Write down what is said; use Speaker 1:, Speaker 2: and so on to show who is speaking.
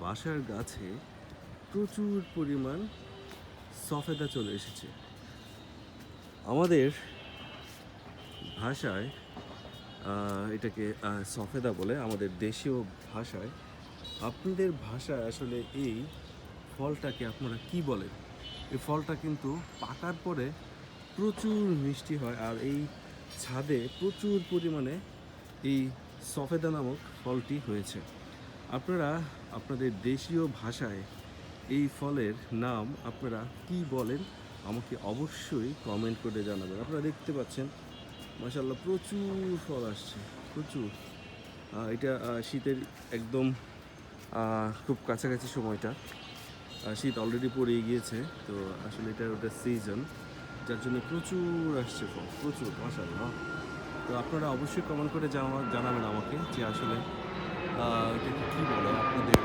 Speaker 1: বাসার গাছে প্রচুর পরিমাণ সফেদা চলে এসেছে। আমাদের ভাষায় এটাকে সফেদা বলে, আমাদের দেশীয় ভাষায়। আপনাদের ভাষায় আসলে এই ফলটাকে আপনারা কি বলেন? এই ফলটা কিন্তু পাকার পরে প্রচুর মিষ্টি হয়, আর এই ছাদে প্রচুর পরিমাণে এই সফেদা নামক ফলটি হয়েছে। আপনারা আপনাদের দেশীয় ভাষায় এই ফলের নাম আপনারা কি বলেন আমাকে অবশ্যই কমেন্ট করে জানাবেন। আপনারা দেখতে পাচ্ছেন মাশাআল্লাহ প্রচুর ফল আসছে, প্রচুর। এটা শীতের একদম খুব কাছাকাছি সময়টা। শীত অলরেডি পড়ে গিয়েছে, তো আসলে এটা ওটা সিজন, যার জন্য প্রচুর আসছে ফল, প্রচুর মাশাআল্লাহ। তো আপনারা অবশ্যই কমেন্ট করে জানাবেন আমাকে যে আসলে এটাকে কী বলে আপনাদের